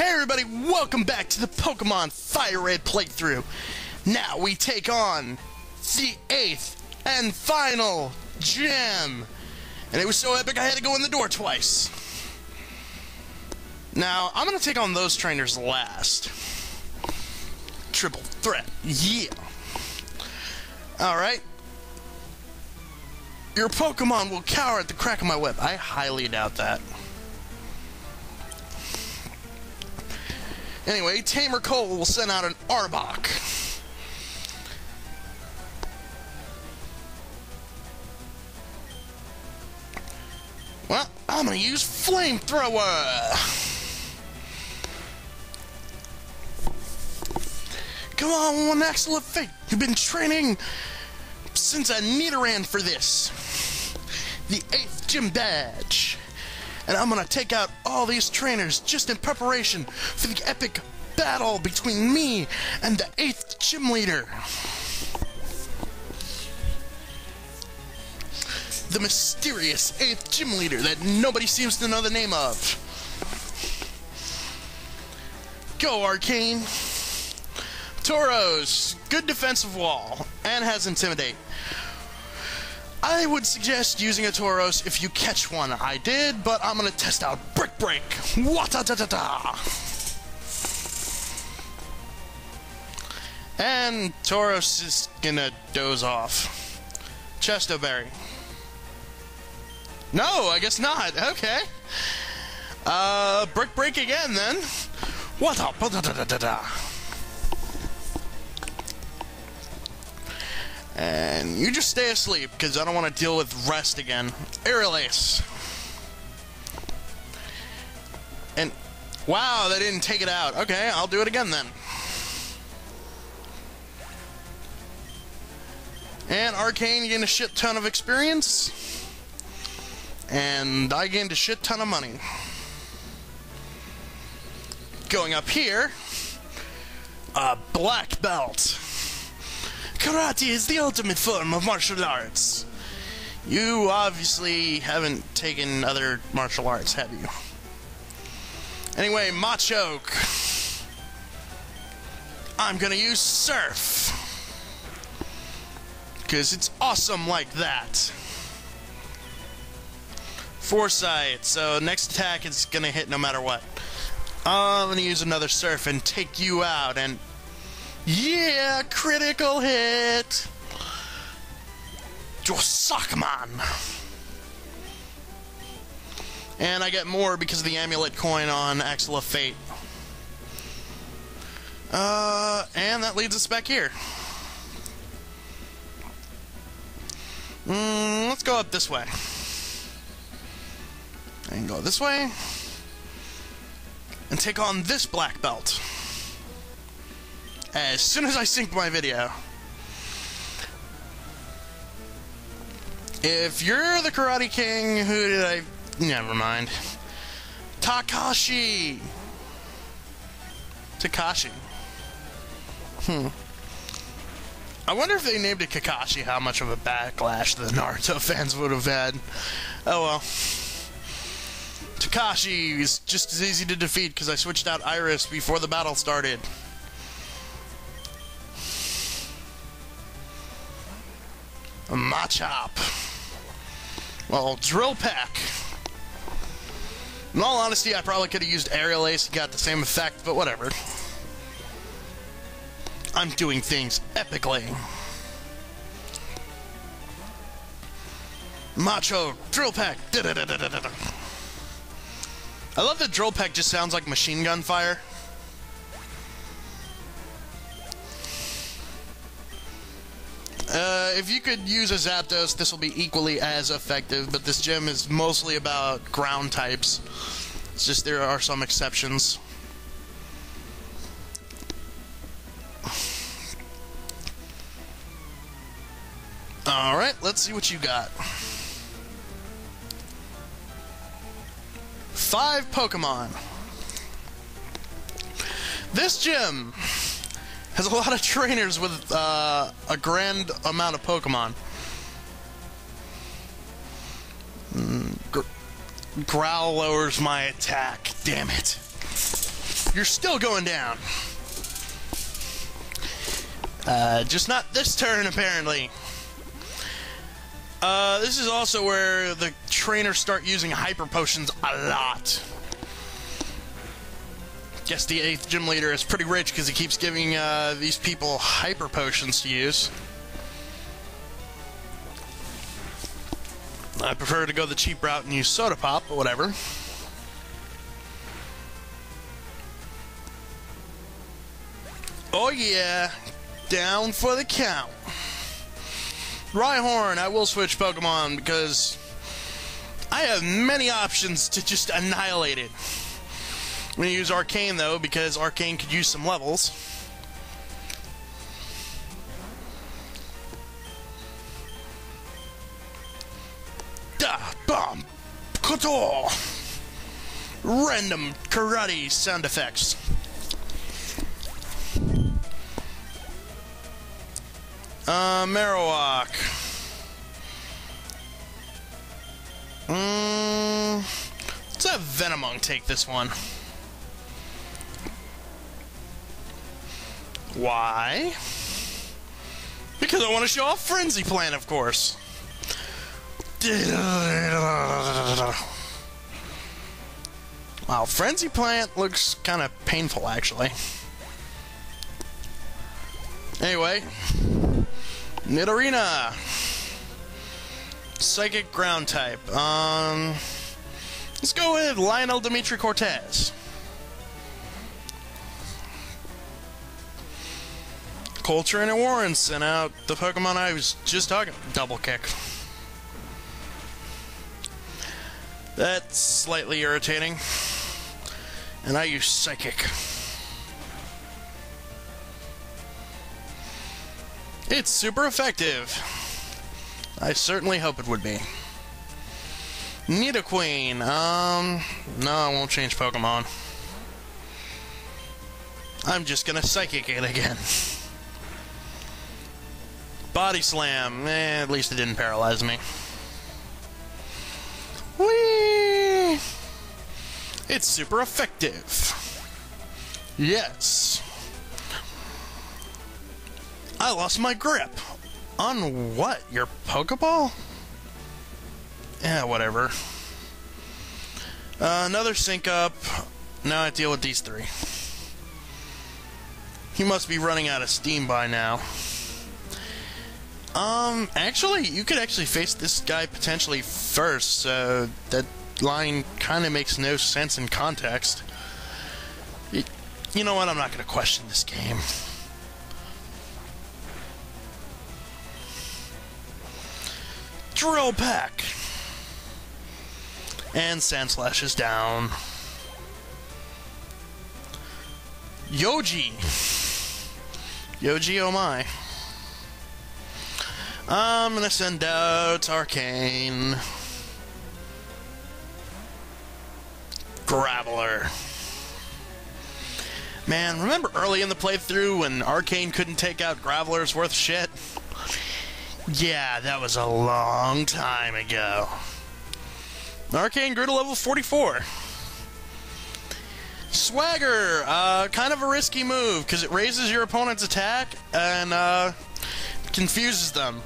Hey everybody, welcome back to the Pokemon Fire Red playthrough. Now we take on the 8th and final gym. And it was so epic I had to go in the door twice. Now, I'm going to take on those trainers last. Triple threat, yeah. Alright. Your Pokemon will cower at the crack of my whip. I highly doubt that. Anyway, Tamer Cole will send out an Arbok. Well, I'm gonna use Flamethrower. Come on, one excellent fate. You've been training since a Nidoran for this. The 8th gym badge. And I'm gonna take out all these trainers just in preparation for the epic battle between me and the 8th gym leader. The mysterious 8th gym leader that nobody seems to know the name of. Go, Arcane. Tauros, good defensive wall, and has Intimidate. I would suggest using a Tauros if you catch one. I did, but I'm gonna test out Brick Break. Wata-ta-ta-ta! And Tauros is gonna doze off. Chesto Berry. No, I guess not. Okay. Brick Break again then. Wata-ta-ta-ta-ta-ta! And you just stay asleep, because I don't want to deal with rest again. Aerial Ace. And, wow, they didn't take it out. Okay, I'll do it again then. And Arcane gained a shit ton of experience. And I gained a shit ton of money. Going up here, a black belt. Karate is the ultimate form of martial arts. You obviously haven't taken other martial arts, have you? Anyway, Machoke. I'm gonna use Surf. Because it's awesome like that. Foresight, so next attack is gonna hit no matter what. I'm gonna use another Surf and take you out, and yeah, critical hit! You suck, man! And I get more because of the amulet coin on Axle of Fate. And that leads us back here. Let's go up this way. And go this way. And take on this black belt. As soon as I sync my video. If you're the Karate King, who did I... Never mind. Takashi! Takashi. I wonder if they named it Kakashi, how much of a backlash the Naruto fans would have had. Oh well. Takashi is just as easy to defeat because I switched out Iris before the battle started. Machop. Well, Drill Peck. In all honesty, I probably could have used Aerial Ace and got the same effect, but whatever. I'm doing things epically. Macho, Drill Peck. Da-da-da-da-da-da. I love that Drill Peck just sounds like machine gun fire. If you could use a Zapdos, this will be equally as effective, but this gym is mostly about ground types. It's just there are some exceptions. Alright, let's see what you got. 5 Pokemon. This gym has a lot of trainers with a grand amount of Pokemon. Growl lowers my attack. Damn it. You're still going down. Just not this turn, apparently. This is also where the trainers start using hyper potions a lot. Guess the 8th gym leader is pretty rich because he keeps giving these people hyper potions to use. I prefer to go the cheap route and use soda pop, but whatever. Oh yeah, down for the count. Rhyhorn, I will switch Pokemon because I have many options to just annihilate it. I'm going to use Arcane though because Arcane could use some levels. Da Bomb Kotor. Random karate sound effects. Marowak. Let's have Venomoth take this one. Why? Because I want to show off Frenzy Plant, of course. Wow, Frenzy Plant looks kind of painful, actually. Anyway, Nidorina. Psychic ground type. Let's go with Lionel Dimitri Cortez. Coltrane and Warren sent out the Pokemon I was just talking about. Double Kick. That's slightly irritating. And I use Psychic. It's super effective. I certainly hope it would be. Nidoqueen. No, I won't change Pokemon. I'm just gonna Psychic it again. Body Slam. At least it didn't paralyze me. Whee! It's super effective. Yes. I lost my grip. On what? Your Pokeball? Yeah, whatever. Another sync up. Now I deal with these three. He must be running out of steam by now. Actually, you could actually face this guy potentially first, so that line kind of makes no sense in context. You know what? I'm not going to question this game. Drill Peck. And Sandslash is down. Yoji. Yoji, oh my. I'm gonna send out Arcane. Graveler. Man, remember early in the playthrough when Arcane couldn't take out Gravelers worth shit? Yeah, that was a long time ago. Arcane grew to level 44. Swagger, kind of a risky move because it raises your opponent's attack and confuses them.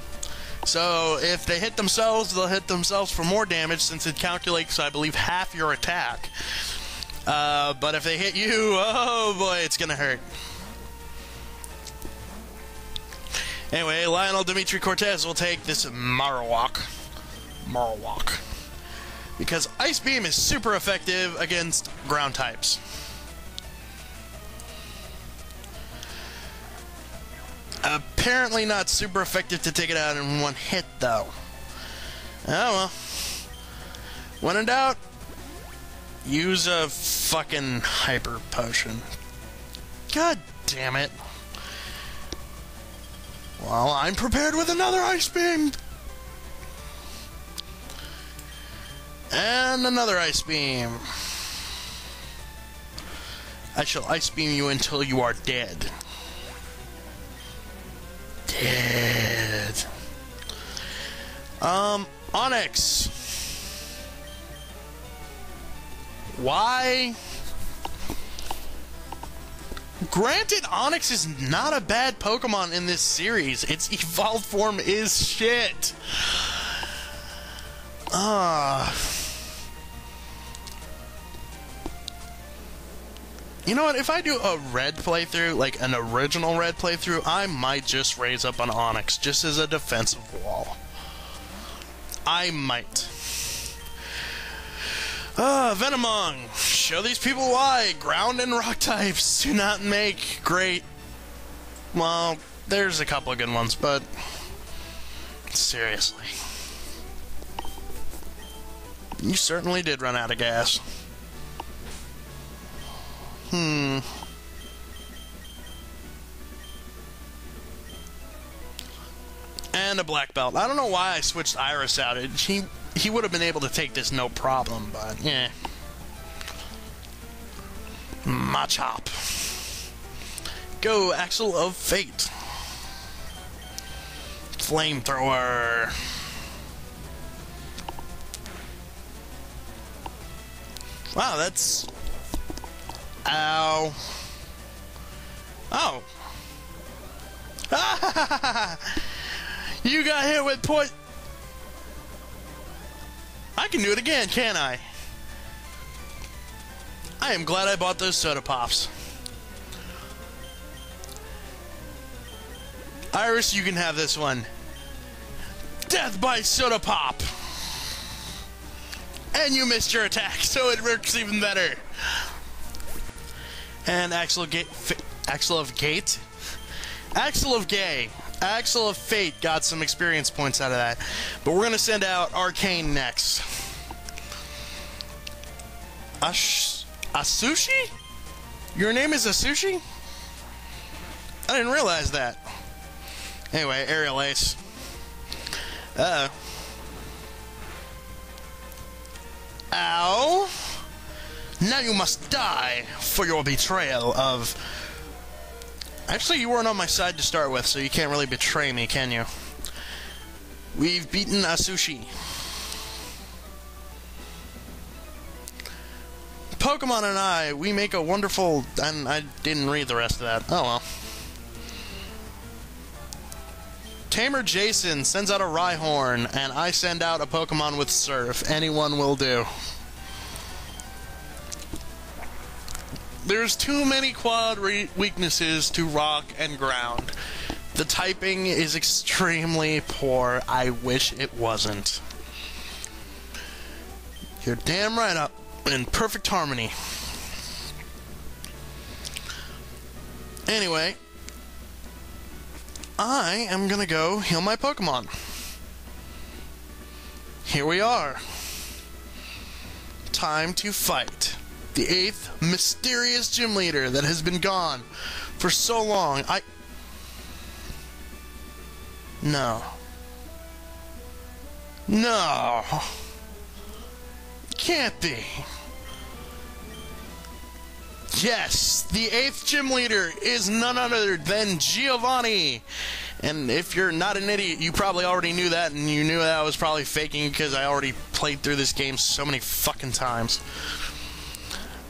So if they hit themselves, they'll hit themselves for more damage since it calculates, I believe, half your attack. But if they hit you, oh boy, it's gonna hurt. Anyway, Lionel Dimitri Cortez will take this Marowak. Because Ice Beam is super effective against ground types. Apparently not super effective to take it out in one hit, though. Oh well. When in doubt, use a fucking Hyper Potion. God damn it. Well, I'm prepared with another Ice Beam. And another Ice Beam. I shall Ice Beam you until you are dead. Dead. Onix. Granted, Onix is not a bad Pokemon in this series. Its evolved form is shit. You know what? If I do a red playthrough, like an original red playthrough, I might just raise up an Onix just as a defensive wall. I might. Venomoth. Show these people why ground and rock types do not make great... Well, there's a couple of good ones, but... Seriously. You certainly did run out of gas. And a black belt. I don't know why I switched Iris out. He would have been able to take this no problem, but yeah. Machop. Go, Axel of Fate. Flamethrower. Wow, that's... Ow. Oh. You got hit with point... I can do it again, can't I? I am glad I bought those soda pops. Iris, you can have this one. Death by soda pop. And you missed your attack, so it works even better. And Axel of Gay. Axel of Fate got some experience points out of that. But we're going to send out Arcane next. Asushi? Your name is Asushi? I didn't realize that. Anyway, Aerial Ace. Ow! Now you must die for your betrayal of... Actually, you weren't on my side to start with, so you can't really betray me, can you? We've beaten Asushi. Pokemon and I, we make a wonderful... And I didn't read the rest of that. Oh well. Tamer Jason sends out a Rhyhorn, and I send out a Pokemon with Surf. Anyone will do. There's too many quad weaknesses to rock and ground. The typing is extremely poor. I wish it wasn't. You're damn right up in perfect harmony. Anyway, I am gonna go heal my Pokemon. Here we are. Time to fight. The 8th mysterious gym leader that has been gone for so long. No. No. Can't be. Yes, the 8th gym leader is none other than Giovanni. And if you're not an idiot, you probably already knew that, and you knew that I was probably faking because I already played through this game so many fucking times.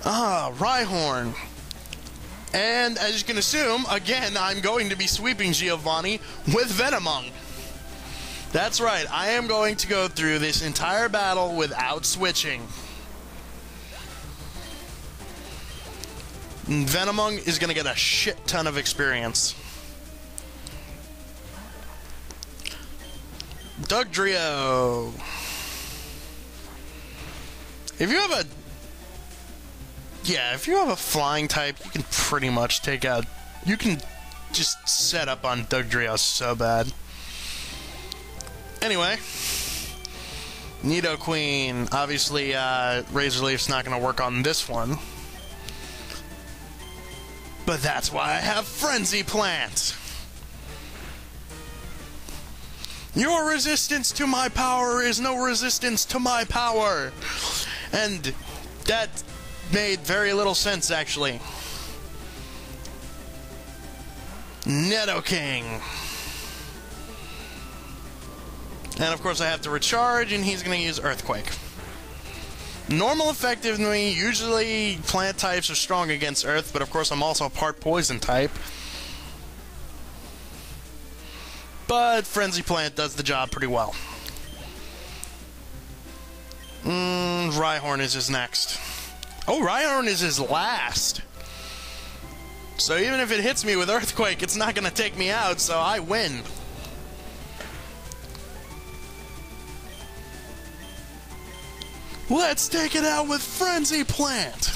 Rhyhorn. And as you can assume, again, I'm going to be sweeping Giovanni with Venomoth. That's right, I am going to go through this entire battle without switching. Venomoth is going to get a shit ton of experience. Dugtrio. If you have a flying type, you can pretty much take out... You can just set up on Dugtrio so bad. Anyway. Nidoqueen. Obviously, Razor Leaf's not going to work on this one. But that's why I have Frenzy Plant. Your resistance to my power is no resistance to my power. And that made very little sense, actually. Nidoking. And of course I have to recharge, and he's going to use Earthquake. Normal effective to me. Usually plant types are strong against earth, but of course I'm also a part poison type. But Frenzy Plant does the job pretty well. Rhyhorn is his next. Oh, Rhyhorn is his last. So even if it hits me with Earthquake, it's not going to take me out, so I win. Let's take it out with Frenzy Plant.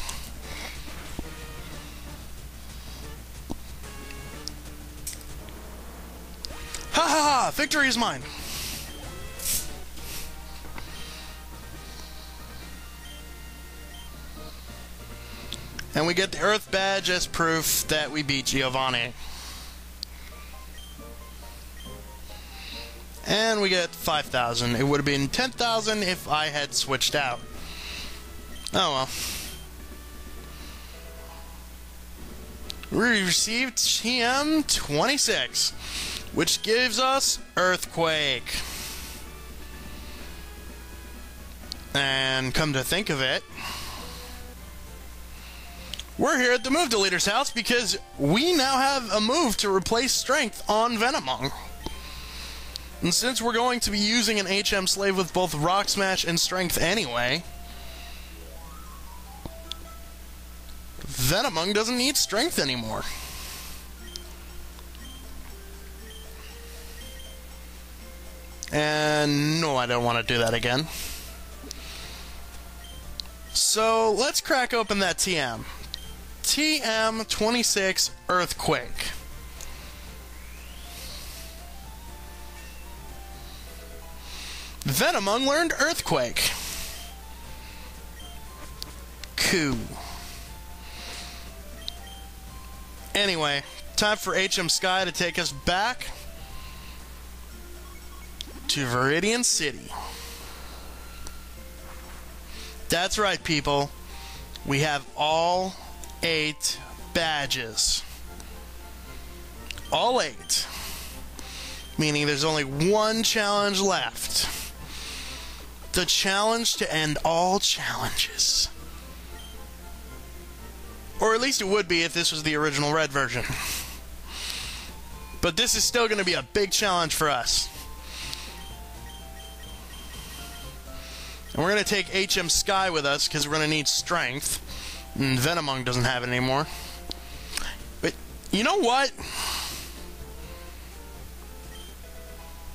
Ha ha ha! Victory is mine. And we get the Earth Badge as proof that we beat Giovanni. And we get 5,000. It would have been 10,000 if I had switched out. Oh well. We received TM26, which gives us Earthquake. And come to think of it, we're here at the Move Deleter's house because we now have a move to replace Strength on Venomoth. And since we're going to be using an HM Slave with both Rock Smash and Strength anyway, Venomoth doesn't need Strength anymore. And no, I don't want to do that again. So let's crack open that TM. TM26 Earthquake. Venomoth learned Earthquake. Cool. Anyway, time for HM Sky to take us back to Viridian City. That's right, people. We have all 8 badges. All 8. Meaning there's only one challenge left. The challenge to end all challenges. Or at least it would be if this was the original red version. But this is still going to be a big challenge for us. And we're going to take HM Sky with us because we're going to need Strength. And Venomoth doesn't have it anymore. But you know what?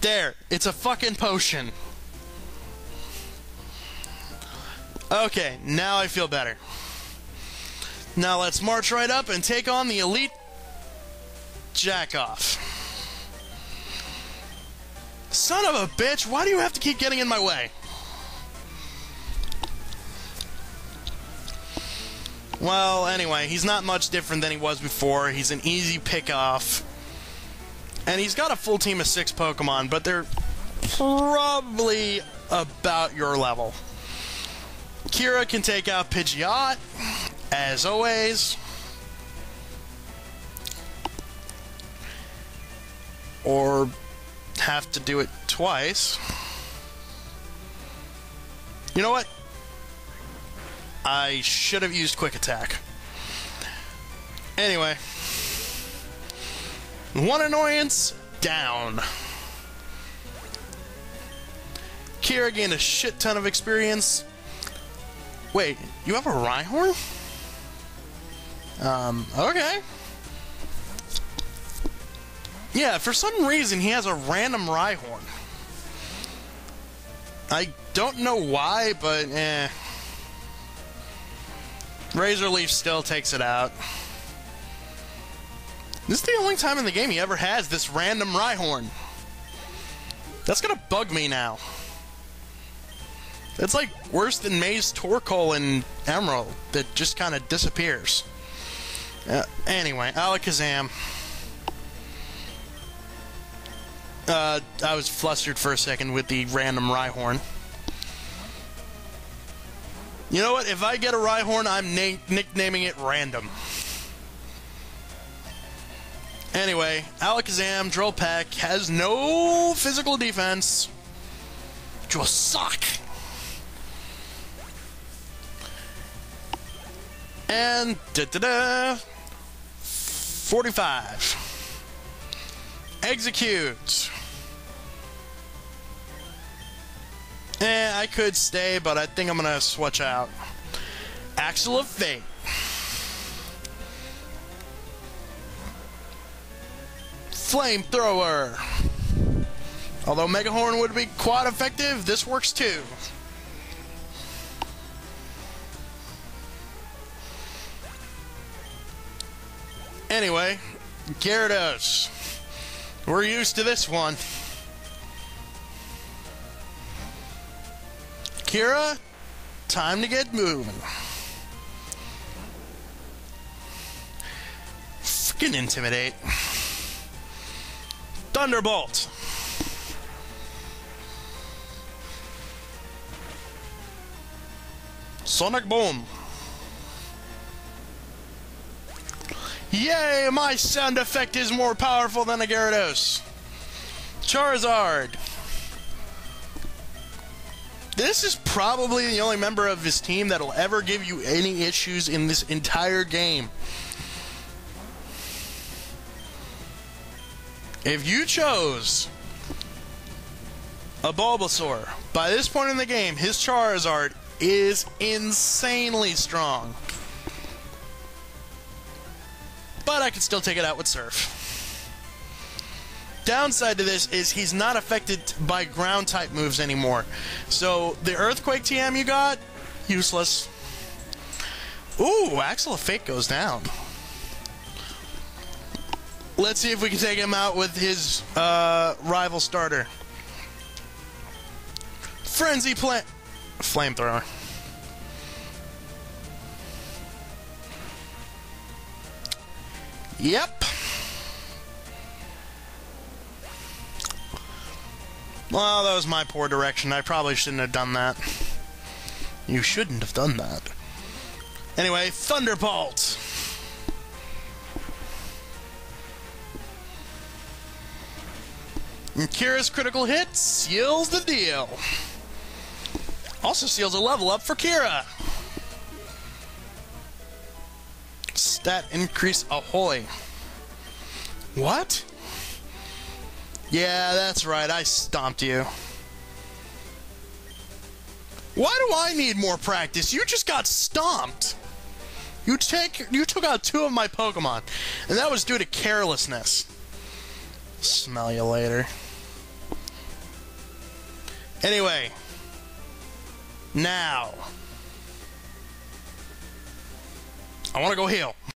There. It's a fucking potion. Okay, now I feel better. Now let's march right up and take on the Elite Jackoff. Son of a bitch, why do you have to keep getting in my way? Well, anyway, he's not much different than he was before. He's an easy pick-off. And he's got a full team of 6 Pokemon, but they're probably about your level. Kira can take out Pidgeot, as always. Or have to do it twice. You know what? I should have used Quick Attack. Anyway. One annoyance down. Kira gained a shit ton of experience. Wait, you have a Rhyhorn? Okay. Yeah, for some reason he has a random Rhyhorn. I don't know why, but Razor Leaf still takes it out. This is the only time in the game he ever has this random Rhyhorn. That's gonna bug me now. It's like worse than Maze Torkoal in Emerald that just kind of disappears. Anyway, Alakazam. I was flustered for a second with the random Rhyhorn. You know what? If I get a Rhyhorn, I'm nicknaming it Random. Anyway, Alakazam, Drill Peck, has no physical defense. Which will suck. And 45. Execute. I could stay, but I think I'm gonna switch out. Axle of Fate. Flamethrower. Although Mega Horn would be quite effective, this works too. Anyway, Gyarados. We're used to this one. Kira, time to get moving. Fucking Intimidate. Thunderbolt. Sonic Boom. Yay, my sound effect is more powerful than a Gyarados. Charizard. This is probably the only member of his team that'll ever give you any issues in this entire game. If you chose a Bulbasaur, by this point in the game, his Charizard is insanely strong. But I can still take it out with Surf. Downside to this is he's not affected by ground type moves anymore. So the Earthquake TM you got, useless. Ooh, Axle of Fate goes down. Let's see if we can take him out with his rival starter. Frenzy Flamethrower. Yep. Well, that was my poor direction. I probably shouldn't have done that. You shouldn't have done that. Anyway, Thunderbolt. And Kira's critical hit seals the deal. Also seals a level up for Kira. Stat increase ahoy. What? Yeah, that's right. I stomped you. Why do I need more practice? You just got stomped. You took out 2 of my Pokemon, and that was due to carelessness. Smell you later. Anyway, now I want to go heal.